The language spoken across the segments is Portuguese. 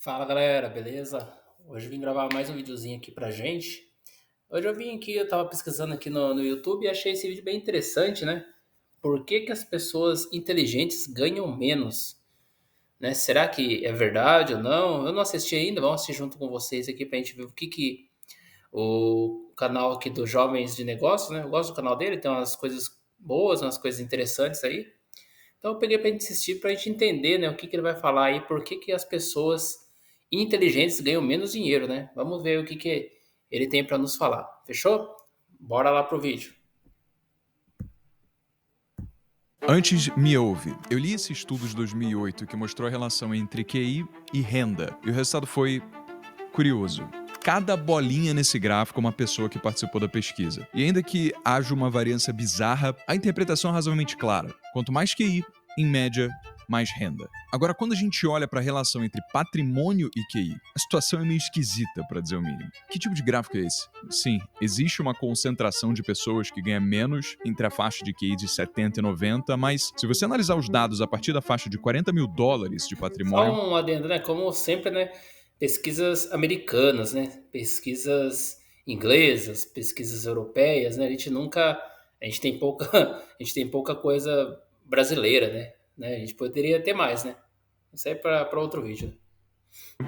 Fala galera, beleza? Hoje eu vim gravar mais um videozinho aqui pra gente. Hoje eu tava pesquisando aqui no YouTube e achei esse vídeo bem interessante, né? Por que que as pessoas inteligentes ganham menos, né? Será que é verdade ou não? Eu não assisti ainda, vamos assistir junto com vocês aqui pra gente ver o que o canal aqui dos Jovens de Negócio, né? Eu gosto do canal dele, tem umas coisas boas, umas coisas interessantes aí. Então eu peguei para gente assistir para a gente entender, né, o que ele vai falar aí, por que que as pessoas inteligentes ganham menos dinheiro, né? Vamos ver o que ele tem para nos falar. Fechou? Bora lá pro vídeo. Antes, me ouve. Eu li esse estudo de 2008 que mostrou a relação entre QI e renda, e o resultado foi curioso. Cada bolinha nesse gráfico é uma pessoa que participou da pesquisa. E ainda que haja uma variância bizarra, a interpretação é razoavelmente clara. Quanto mais QI, em média, mais renda. Agora, quando a gente olha para a relação entre patrimônio e QI, a situação é meio esquisita, para dizer o mínimo. Que tipo de gráfico é esse? Sim, existe uma concentração de pessoas que ganham menos entre a faixa de QI de 70 e 90, mas se você analisar os dados a partir da faixa de US$ 40 mil de Só patrimônio, um adendo, né? Como sempre, né? Pesquisas americanas, né? Pesquisas inglesas, pesquisas europeias, né? A gente tem pouca, a gente tem pouca coisa brasileira, né? A gente poderia ter mais, né? Isso aí para outro vídeo.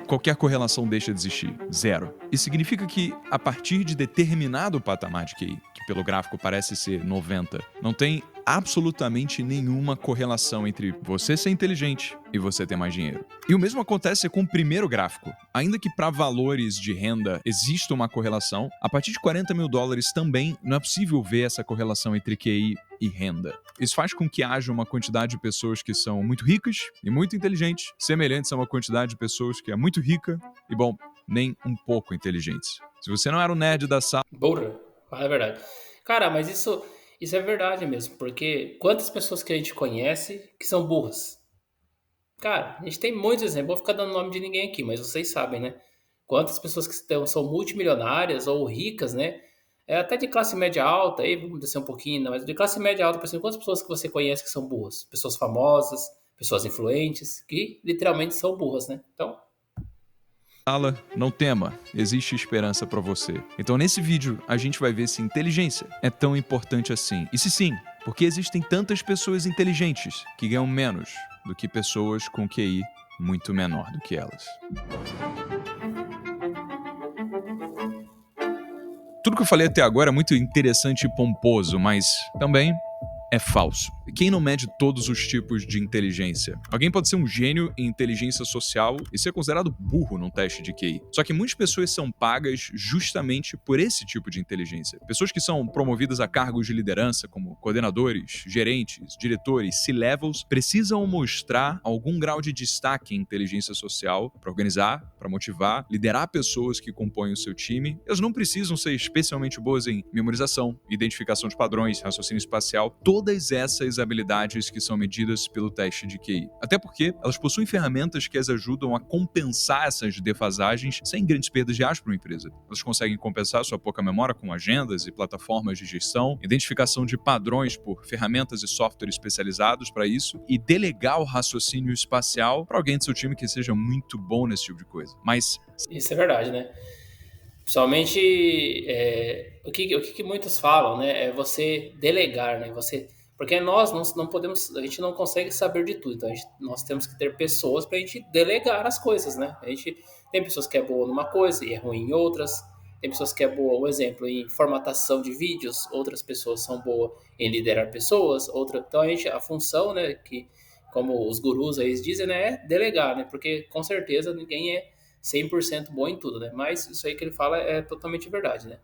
qualquer correlação deixa de existir. Zero. Isso significa que, a partir de determinado patamar de QI, que pelo gráfico parece ser 90, não tem absolutamente nenhuma correlação entre você ser inteligente e você ter mais dinheiro. E o mesmo acontece com o primeiro gráfico. Ainda que para valores de renda exista uma correlação, a partir de US$ 40 mil também não é possível ver essa correlação entre QI e renda. Isso faz com que haja uma quantidade de pessoas que são muito ricas e muito inteligentes, semelhantes a uma quantidade de pessoas que é muito rica e, bom, nem um pouco inteligentes. Se você não era o nerd da sala, Burra, fala a verdade. Cara, mas isso é verdade mesmo, porque quantas pessoas que a gente conhece que são burras? Cara, a gente tem muitos exemplos, vou ficar dando nome de ninguém aqui, mas vocês sabem, né? Quantas pessoas que são multimilionárias ou ricas, né? É até de classe média alta, aí vamos descer um pouquinho, né? Mas de classe média alta, por exemplo, quantas pessoas que você conhece que são burras? Pessoas famosas, pessoas influentes, que literalmente são burras, né? Então, não tema, existe esperança para você. Então nesse vídeo a gente vai ver se inteligência é tão importante assim. E se sim, porque existem tantas pessoas inteligentes que ganham menos do que pessoas com QI muito menor do que elas. Tudo que eu falei até agora é muito interessante e pomposo, mas também é falso. Quem não mede todos os tipos de inteligência? Alguém pode ser um gênio em inteligência social e ser considerado burro num teste de QI. Só que muitas pessoas são pagas justamente por esse tipo de inteligência. Pessoas que são promovidas a cargos de liderança, como coordenadores, gerentes, diretores, C-levels, precisam mostrar algum grau de destaque em inteligência social para organizar, para motivar, liderar pessoas que compõem o seu time. Elas não precisam ser especialmente boas em memorização, identificação de padrões, raciocínio espacial, todas essas habilidades que são medidas pelo teste de QI. Até porque elas possuem ferramentas que as ajudam a compensar essas defasagens sem grandes perdas de ágio para uma empresa. Elas conseguem compensar sua pouca memória com agendas e plataformas de gestão, identificação de padrões por ferramentas e softwares especializados para isso e delegar o raciocínio espacial para alguém do seu time que seja muito bom nesse tipo de coisa. Mas isso é verdade, né? Principalmente, o que muitos falam, né? É você delegar, né? Porque nós não podemos, a gente não consegue saber de tudo. Então, nós temos que ter pessoas para a gente delegar as coisas, né? A gente tem pessoas que é boa numa coisa e é ruim em outras. Tem pessoas que é boa, um exemplo, em formatação de vídeos. Outras pessoas são boas em liderar pessoas. Então, a função, né? Que, como os gurus aí dizem, né? É delegar, né? Porque, com certeza, ninguém é 100% bom em tudo, né? Mas isso aí que ele fala é totalmente verdade, né?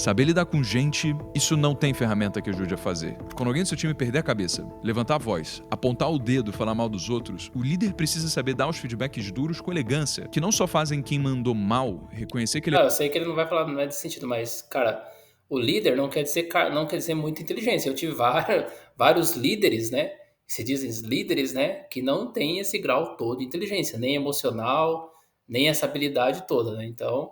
saber lidar com gente, isso não tem ferramenta que ajude a fazer. Quando alguém do seu time perder a cabeça, levantar a voz, apontar o dedo, falar mal dos outros, o líder precisa saber dar os feedbacks duros com elegância, que não só fazem quem mandou mal reconhecer que ele Eu sei que ele não vai falar nada desse sentido, mas, cara, o líder não quer dizer muita inteligência. Eu tive vários líderes, né? Que se dizem líderes, né? Que não tem esse grau todo de inteligência, nem emocional, nem essa habilidade toda, né? Então,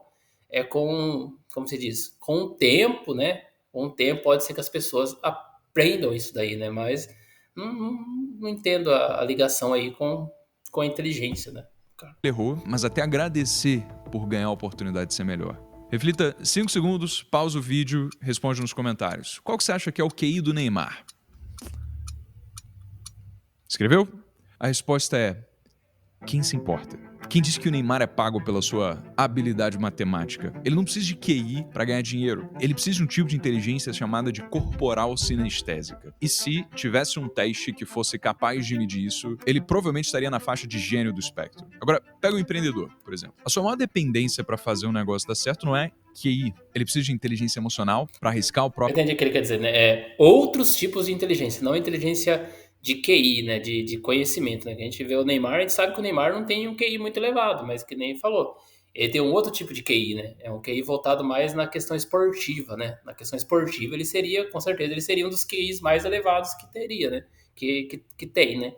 como se diz, com o tempo, né? Com o tempo pode ser que as pessoas aprendam isso daí, né? Mas não entendo a ligação aí com a inteligência, né? cara. Errou, mas até agradecer por ganhar a oportunidade de ser melhor. Reflita 5 segundos, pausa o vídeo, responde nos comentários. Qual que você acha que é o QI do Neymar? Escreveu? A resposta é: quem se importa? Quem disse que o Neymar é pago pela sua habilidade matemática? Ele não precisa de QI para ganhar dinheiro. Ele precisa de um tipo de inteligência chamada de corporal sinestésica. E se tivesse um teste que fosse capaz de medir isso, ele provavelmente estaria na faixa de gênio do espectro. Agora, pega o empreendedor, por exemplo. A sua maior dependência para fazer um negócio dar certo não é QI. Ele precisa de inteligência emocional para arriscar o Eu próprio. entendi o que ele quer dizer, né? Outros tipos de inteligência, não inteligência de QI, né? De conhecimento, né? Que a gente vê o Neymar, a gente sabe que o Neymar não tem um QI muito elevado, mas que nem ele falou. Ele tem um outro tipo de QI, né? É um QI voltado mais na questão esportiva, né? Na questão esportiva, ele seria, com certeza, ele seria um dos QIs mais elevados que teria, né? Que tem, né?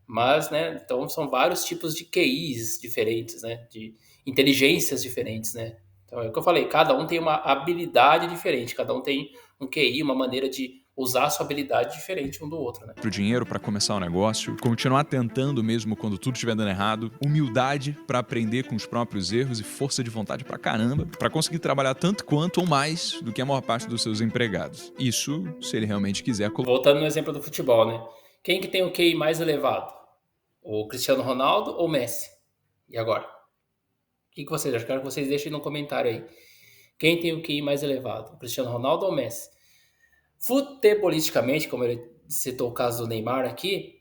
Mas, né? Então, são vários tipos de QIs diferentes, né? De inteligências diferentes, né? Então, é o que eu falei, cada um tem uma habilidade diferente, cada um tem um QI, uma maneira de usar a sua habilidade diferente um do outro, né? Pro dinheiro para começar o negócio, continuar tentando mesmo quando tudo estiver dando errado, humildade para aprender com os próprios erros e força de vontade pra caramba, para conseguir trabalhar tanto quanto ou mais do que a maior parte dos seus empregados. Isso, se ele realmente quiser. Voltando no exemplo do futebol, né? Quem que tem o QI mais elevado? O Cristiano Ronaldo ou o Messi? E agora? O que vocês acham? Quero que vocês deixem no comentário aí. Quem tem o QI mais elevado? O Cristiano Ronaldo ou o Messi? Futebolisticamente, como ele citou o caso do Neymar aqui,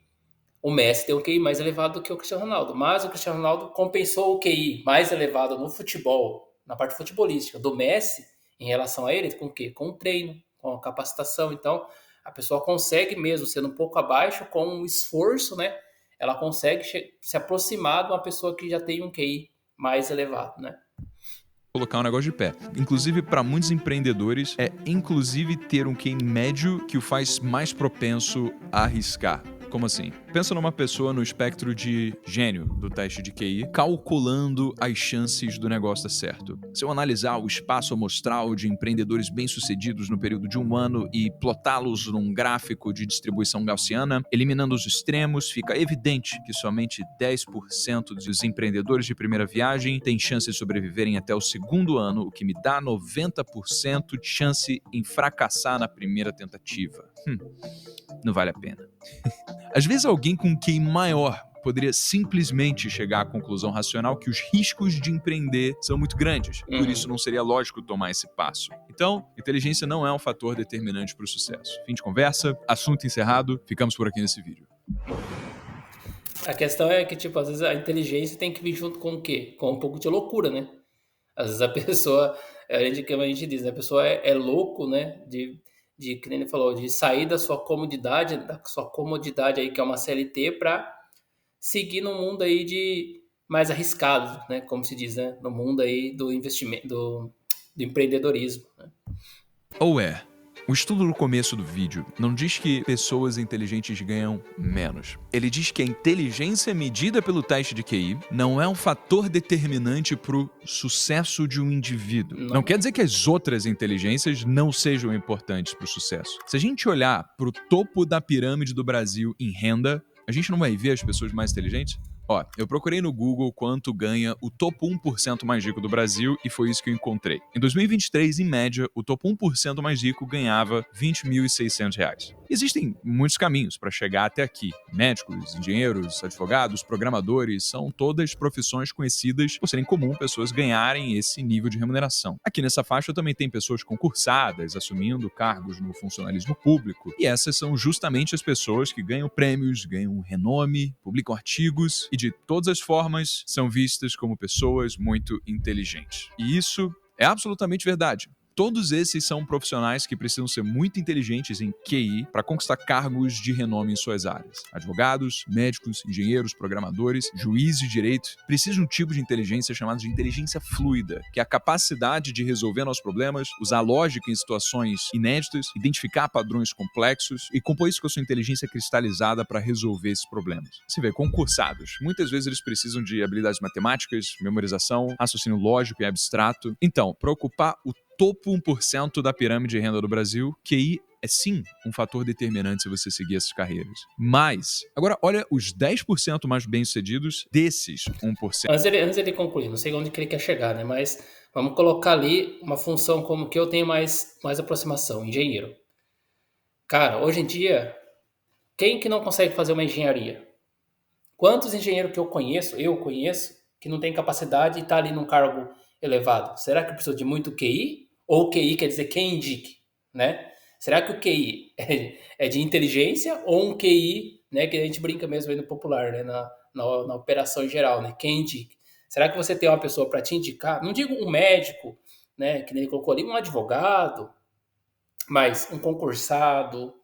o Messi tem um QI mais elevado do que o Cristiano Ronaldo, mas o Cristiano Ronaldo compensou o QI mais elevado no futebol, na parte futebolística, do Messi em relação a ele, com o quê? Com o treino, com a capacitação. Então, a pessoa consegue mesmo, sendo um pouco abaixo, com um esforço, né? Ela consegue se aproximar de uma pessoa que já tem um QI mais elevado, né? Colocar um negócio de pé. Inclusive, para muitos empreendedores, inclusive ter um QI médio que o faz mais propenso a arriscar. Como assim? Pensa numa pessoa no espectro de gênio do teste de QI, calculando as chances do negócio dar certo. Se eu analisar o espaço amostral de empreendedores bem-sucedidos no período de um ano e plotá-los num gráfico de distribuição gaussiana, eliminando os extremos, fica evidente que somente 10% dos empreendedores de primeira viagem têm chance de sobreviverem até o segundo ano, o que me dá 90% de chance em fracassar na primeira tentativa. Não vale a pena. Às vezes alguém com um QI maior poderia simplesmente chegar à conclusão racional que os riscos de empreender são muito grandes. Por isso não seria lógico tomar esse passo. Então, inteligência não é um fator determinante para o sucesso. Fim de conversa, assunto encerrado, ficamos por aqui nesse vídeo. A questão é que, tipo, às vezes a inteligência tem que vir junto com o quê? Com um pouco de loucura, né? Às vezes a pessoa, como a gente diz, né? A pessoa é louco, né? Que nem ele falou, de sair da sua comodidade aí, que é uma CLT, para seguir no mundo aí de mais arriscado, né? Como se diz, né? No mundo aí do investimento, do empreendedorismo, né? O estudo no começo do vídeo não diz que pessoas inteligentes ganham menos. Ele diz que a inteligência medida pelo teste de QI não é um fator determinante para o sucesso de um indivíduo. Não quer dizer que as outras inteligências não sejam importantes para o sucesso. Se a gente olhar para o topo da pirâmide do Brasil em renda, a gente não vai ver as pessoas mais inteligentes? Eu procurei no Google quanto ganha o topo 1% mais rico do Brasil e foi isso que eu encontrei. Em 2023, em média, o topo 1% mais rico ganhava R$ 20.600. Existem muitos caminhos para chegar até aqui. Médicos, engenheiros, advogados, programadores, são todas profissões conhecidas por serem comum pessoas ganharem esse nível de remuneração. Aqui nessa faixa também tem pessoas concursadas, assumindo cargos no funcionalismo público. E essas são justamente as pessoas que ganham prêmios, ganham renome, publicam artigos e de todas as formas são vistas como pessoas muito inteligentes. E isso é absolutamente verdade. Todos esses são profissionais que precisam ser muito inteligentes em QI para conquistar cargos de renome em suas áreas. Advogados, médicos, engenheiros, programadores, juízes de direito precisam de um tipo de inteligência chamada de inteligência fluida, que é a capacidade de resolver nossos problemas, usar lógica em situações inéditas, identificar padrões complexos e compor isso com a sua inteligência cristalizada para resolver esses problemas. Se vê concursados, muitas vezes eles precisam de habilidades matemáticas, memorização, raciocínio lógico e abstrato. Então, para ocupar o topo 1% da pirâmide de renda do Brasil, QI é sim um fator determinante se você seguir essas carreiras. Mas, agora olha os 10% mais bem-sucedidos desses 1%. Antes dele concluir, não sei onde que ele quer chegar, né? Mas vamos colocar ali uma função como que eu tenho mais aproximação, engenheiro. Cara, hoje em dia, quem que não consegue fazer uma engenharia? Quantos engenheiros que eu conheço, que não tem capacidade e está ali num cargo elevado? Será que precisa de muito QI? Ou QI quer dizer quem indique, né? Será que o QI é de inteligência ou um QI, né, que a gente brinca mesmo aí no popular, né, na operação em geral, né? Quem indique? Será que você tem uma pessoa para te indicar? Não digo um médico, né, que nem ele colocou ali, um advogado, mas um concursado,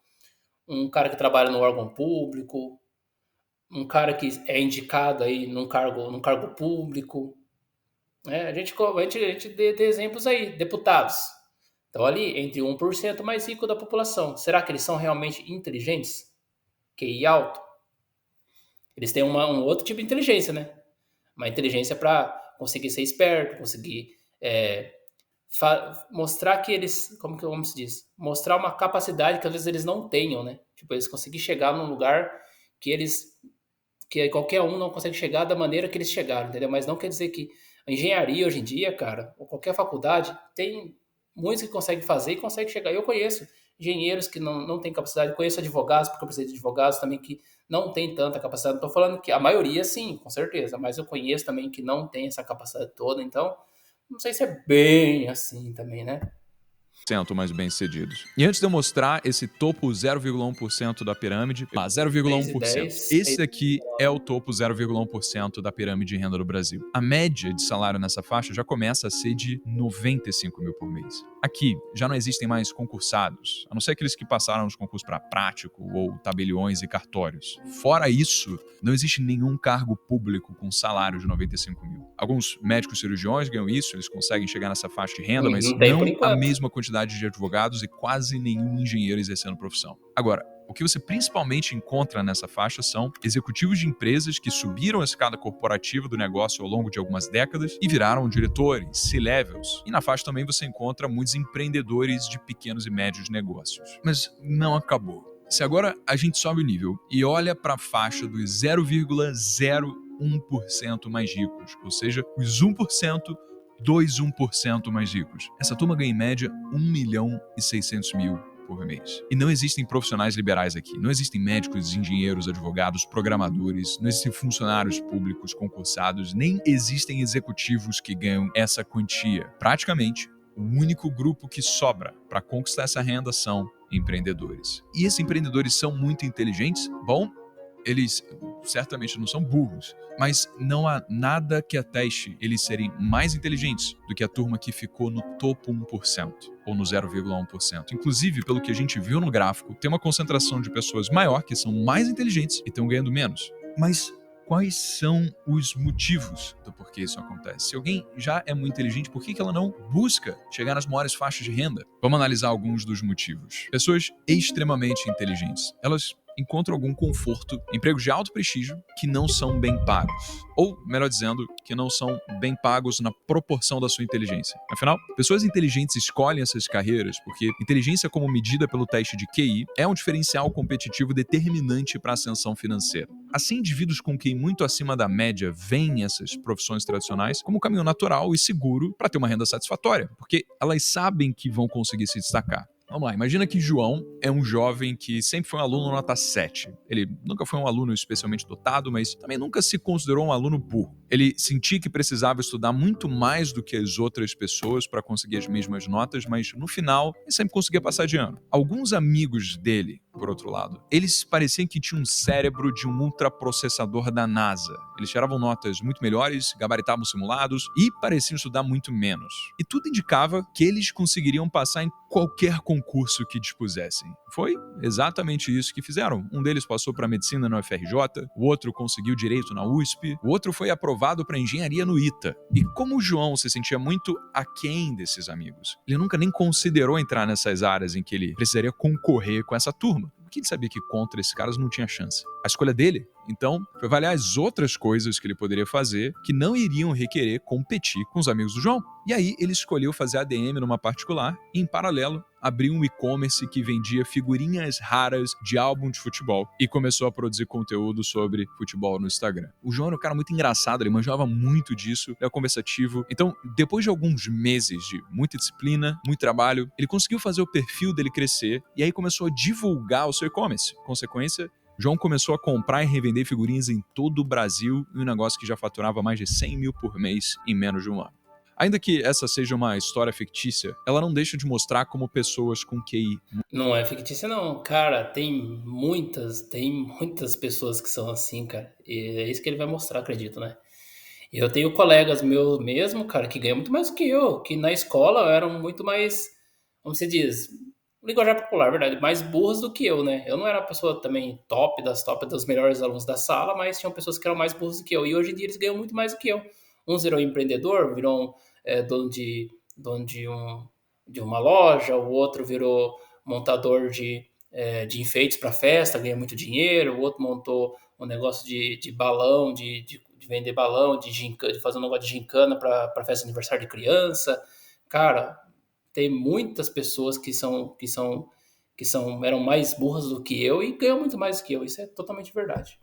um cara que trabalha no órgão público, um cara que é indicado aí num cargo público, né? A gente dê exemplos aí, deputados. Então, ali, entre 1% mais rico da população. Será que eles são realmente inteligentes? QI alto? Eles têm um outro tipo de inteligência, né? Uma inteligência para conseguir ser esperto, conseguir mostrar que eles, como se diz? Mostrar uma capacidade que às vezes eles não tenham, né? Tipo, eles conseguirem chegar num lugar que qualquer um não consegue chegar da maneira que eles chegaram, entendeu? Mas não quer dizer que a engenharia hoje em dia, cara, ou qualquer faculdade, tem muitos que conseguem fazer e conseguem chegar. Eu conheço engenheiros que não têm capacidade, conheço advogados, porque eu precisei de advogados também que não tem tanta capacidade. Não estou falando que a maioria sim, com certeza, mas eu conheço também que não tem essa capacidade toda, então não sei se é bem assim também, né? Mais bem-sucedidos. E antes de eu mostrar esse topo 0,1% da pirâmide, 0,1%. Esse aqui é o topo 0,1% da pirâmide de renda do Brasil. A média de salário nessa faixa já começa a ser de 95 mil por mês. Aqui já não existem mais concursados, a não ser aqueles que passaram os concursos para prático ou tabeliões e cartórios. Fora isso, não existe nenhum cargo público com salário de 95 mil. Alguns médicos cirurgiões ganham isso, eles conseguem chegar nessa faixa de renda, mas não a mesma quantidade de advogados e quase nenhum engenheiro exercendo profissão. Agora, o que você principalmente encontra nessa faixa são executivos de empresas que subiram a escada corporativa do negócio ao longo de algumas décadas e viraram diretores, C-levels. E na faixa também você encontra muitos empreendedores de pequenos e médios negócios. Mas não acabou. Se agora a gente sobe o nível e olha para a faixa dos 0,01% mais ricos, ou seja, os 1% dos 1% mais ricos. Essa turma ganha em média 1.600.000 por mês. E não existem profissionais liberais aqui. Não existem médicos, engenheiros, advogados, programadores, não existem funcionários públicos concursados, nem existem executivos que ganham essa quantia. Praticamente, o único grupo que sobra para conquistar essa renda são empreendedores. E esses empreendedores são muito inteligentes? Bom, eles certamente não são burros, mas não há nada que ateste eles serem mais inteligentes do que a turma que ficou no topo 1%, ou no 0,1%. Inclusive, pelo que a gente viu no gráfico, tem uma concentração de pessoas maior que são mais inteligentes e estão ganhando menos. Mas quais são os motivos do porquê isso acontece? Se alguém já é muito inteligente, por que ela não busca chegar nas maiores faixas de renda? Vamos analisar alguns dos motivos. Pessoas extremamente inteligentes, elas encontram algum conforto, empregos de alto prestígio que não são bem pagos. Ou, melhor dizendo, que não são bem pagos na proporção da sua inteligência. Afinal, pessoas inteligentes escolhem essas carreiras porque inteligência como medida pelo teste de QI é um diferencial competitivo determinante para a ascensão financeira. Assim, indivíduos com QI muito acima da média veem essas profissões tradicionais como um caminho natural e seguro para ter uma renda satisfatória, porque elas sabem que vão conseguir se destacar. Vamos lá, imagina que João é um jovem que sempre foi um aluno nota 7. Ele nunca foi um aluno especialmente dotado, mas também nunca se considerou um aluno burro. Ele sentia que precisava estudar muito mais do que as outras pessoas para conseguir as mesmas notas, mas no final ele sempre conseguia passar de ano. Alguns amigos dele, por outro lado, eles pareciam que tinham um cérebro de um ultraprocessador da NASA. Eles tiravam notas muito melhores, gabaritavam simulados e pareciam estudar muito menos. E tudo indicava que eles conseguiriam passar em qualquer concurso que dispusessem. Foi exatamente isso que fizeram. Um deles passou para medicina na UFRJ, o outro conseguiu direito na USP, o outro foi aprovado para engenharia no ITA. E como o João se sentia muito aquém desses amigos, ele nunca nem considerou entrar nessas áreas em que ele precisaria concorrer com essa turma, porque ele sabia que contra esses caras não tinha chance. A escolha dele, Então, foi avaliar as outras coisas que ele poderia fazer que não iriam requerer competir com os amigos do João. E aí ele escolheu fazer ADM numa particular e, em paralelo, abriu um e-commerce que vendia figurinhas raras de álbum de futebol e começou a produzir conteúdo sobre futebol no Instagram. O João era um cara muito engraçado, ele manjava muito disso, era conversativo. Então, depois de alguns meses de muita disciplina, muito trabalho, ele conseguiu fazer o perfil dele crescer e aí começou a divulgar o seu e-commerce. Consequência, João começou a comprar e revender figurinhas em todo o Brasil e um negócio que já faturava mais de 100 mil por mês em menos de um ano. Ainda que essa seja uma história fictícia, ela não deixa de mostrar como pessoas com QI... Não é fictícia, não. Cara, tem muitas pessoas que são assim, cara. E é isso que ele vai mostrar, acredito, né? Eu tenho colegas meus mesmo, cara, que ganham muito mais do que eu, que na escola eram muito mais, como se diz, linguajar popular, verdade, mais burros do que eu, né? Eu não era a pessoa também top dos melhores alunos da sala, mas tinham pessoas que eram mais burros do que eu. E hoje em dia eles ganham muito mais do que eu. Uns virou empreendedor, virou dono de uma loja, o outro virou montador de enfeites para festa, ganha muito dinheiro, o outro montou um negócio de balão, de vender balão, de fazer um negócio de gincana para festa de aniversário de criança. Cara, tem muitas pessoas que eram mais burras do que eu e ganham muito mais do que eu. Isso é totalmente verdade.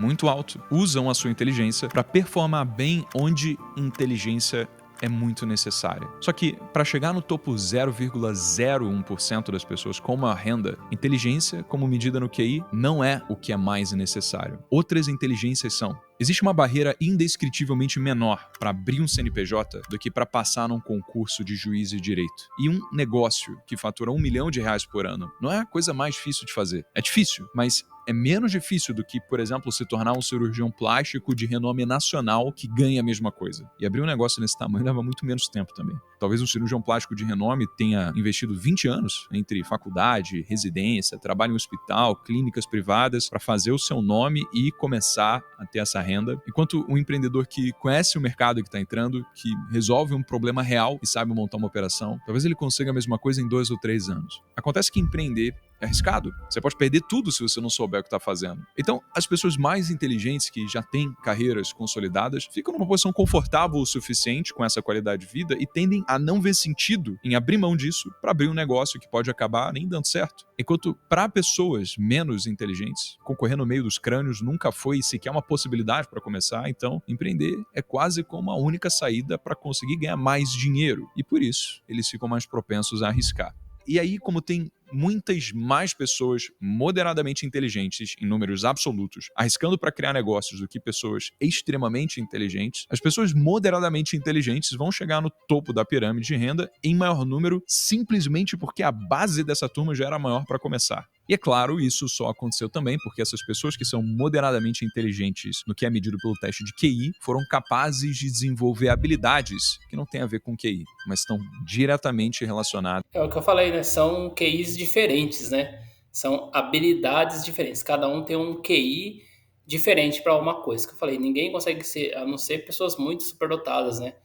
muito alto, usam a sua inteligência para performar bem onde inteligência é muito necessária. Só que, para chegar no topo 0,01% das pessoas com uma renda, inteligência, como medida no QI, não é o que é mais necessário. Outras inteligências são: existe uma barreira indescritivelmente menor para abrir um CNPJ do que para passar num concurso de juiz de direito. E um negócio que fatura R$1 milhão por ano não é a coisa mais difícil de fazer. É difícil, mas é menos difícil do que, por exemplo, se tornar um cirurgião plástico de renome nacional que ganha a mesma coisa. E abrir um negócio nesse tamanho leva muito menos tempo também. Talvez um cirurgião plástico de renome tenha investido 20 anos entre faculdade, residência, trabalho em hospital, clínicas privadas para fazer o seu nome e começar a ter essa renda. Enquanto um empreendedor que conhece o mercado que está entrando, que resolve um problema real e sabe montar uma operação, talvez ele consiga a mesma coisa em 2 ou 3 anos. Acontece que empreender é arriscado. Você pode perder tudo se você não souber o que está fazendo. Então, as pessoas mais inteligentes que já têm carreiras consolidadas ficam numa posição confortável o suficiente com essa qualidade de vida e tendem a não ver sentido em abrir mão disso para abrir um negócio que pode acabar nem dando certo. Enquanto para pessoas menos inteligentes, concorrer no meio dos crânios nunca foi sequer uma possibilidade para começar, então empreender é quase como a única saída para conseguir ganhar mais dinheiro. E por isso, eles ficam mais propensos a arriscar. E aí, como tem muitas mais pessoas moderadamente inteligentes em números absolutos arriscando para criar negócios do que pessoas extremamente inteligentes, as pessoas moderadamente inteligentes vão chegar no topo da pirâmide de renda em maior número simplesmente porque a base dessa turma já era maior para começar. E é claro, isso só aconteceu também porque essas pessoas que são moderadamente inteligentes no que é medido pelo teste de QI foram capazes de desenvolver habilidades que não têm a ver com QI, mas estão diretamente relacionadas. É o que eu falei, né? São QIs diferentes, né? São habilidades diferentes. Cada um tem um QI diferente para uma coisa. Que eu falei, ninguém consegue ser, a não ser pessoas muito superdotadas, né?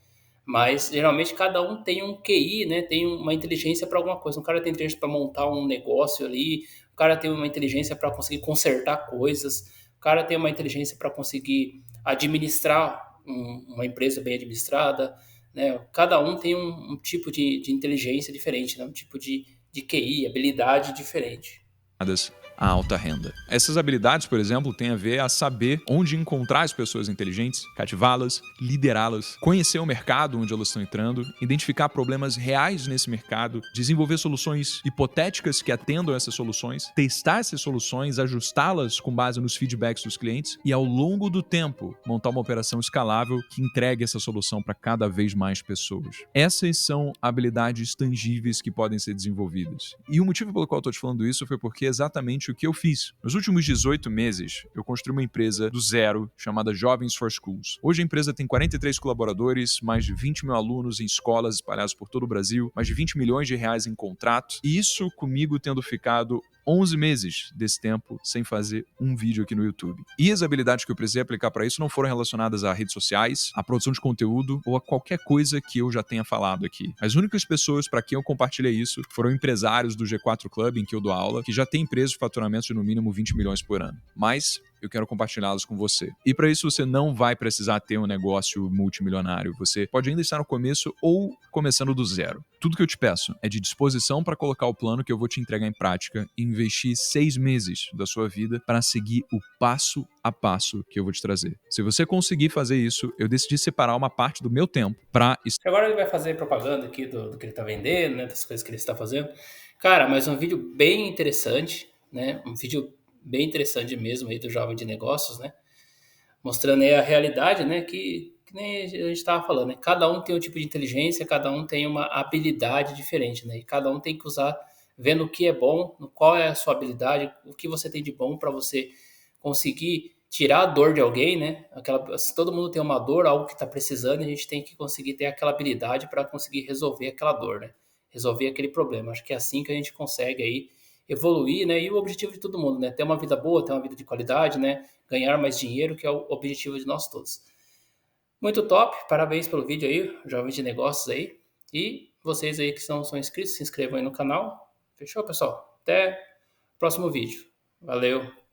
Mas geralmente cada um tem um QI, né? Tem uma inteligência para alguma coisa. Um cara tem inteligência para montar um negócio ali, o cara tem uma inteligência para conseguir consertar coisas, o cara tem uma inteligência para conseguir administrar uma empresa bem administrada, né? Cada um tem um tipo de inteligência diferente, né? Um tipo de QI, habilidade diferente. A alta renda. Essas habilidades, por exemplo, têm a ver a saber onde encontrar as pessoas inteligentes, cativá-las, liderá-las, conhecer o mercado onde elas estão entrando, identificar problemas reais nesse mercado, desenvolver soluções hipotéticas que atendam essas soluções, testar essas soluções, ajustá-las com base nos feedbacks dos clientes e, ao longo do tempo, montar uma operação escalável que entregue essa solução para cada vez mais pessoas. Essas são habilidades tangíveis que podem ser desenvolvidas. E o motivo pelo qual eu estou te falando isso foi porque exatamente o que eu fiz. Nos últimos 18 meses, eu construí uma empresa do zero chamada Jovens for Schools. Hoje a empresa tem 43 colaboradores, mais de 20 mil alunos em escolas espalhadas por todo o Brasil, mais de 20 milhões de reais em contratos, e isso comigo tendo ficado 11 meses desse tempo sem fazer um vídeo aqui no YouTube. E as habilidades que eu precisei aplicar para isso não foram relacionadas a redes sociais, a produção de conteúdo ou a qualquer coisa que eu já tenha falado aqui. As únicas pessoas para quem eu compartilhei isso foram empresários do G4 Club, em que eu dou aula, que já têm empresas de faturamento de no mínimo 20 milhões por ano. Mas eu quero compartilhá-los com você. E para isso você não vai precisar ter um negócio multimilionário. Você pode ainda estar no começo ou começando do zero. Tudo que eu te peço é de disposição para colocar o plano que eu vou te entregar em prática e investir 6 meses da sua vida para seguir o passo a passo que eu vou te trazer. Se você conseguir fazer isso, eu decidi separar uma parte do meu tempo para... Agora ele vai fazer propaganda aqui do que ele está vendendo, né? Das coisas que ele está fazendo. Cara, mas um vídeo bem interessante, né? Um vídeo bem interessante mesmo aí do Jovem de Negócios, né? Mostrando aí a realidade, né? Que nem a gente estava falando, né? Cada um tem um tipo de inteligência, cada um tem uma habilidade diferente, né? E cada um tem que usar, vendo o que é bom, qual é a sua habilidade, o que você tem de bom para você conseguir tirar a dor de alguém, né? Se todo mundo tem uma dor, algo que está precisando, a gente tem que conseguir ter aquela habilidade para conseguir resolver aquela dor, né? Resolver aquele problema. Acho que é assim que a gente consegue aí evoluir, né? E o objetivo de todo mundo, né? Ter uma vida boa, ter uma vida de qualidade, né? Ganhar mais dinheiro, que é o objetivo de nós todos. Muito top, parabéns pelo vídeo aí, jovens de negócios aí. E vocês aí que são inscritos, se inscrevam aí no canal. Fechou, pessoal? Até o próximo vídeo. Valeu!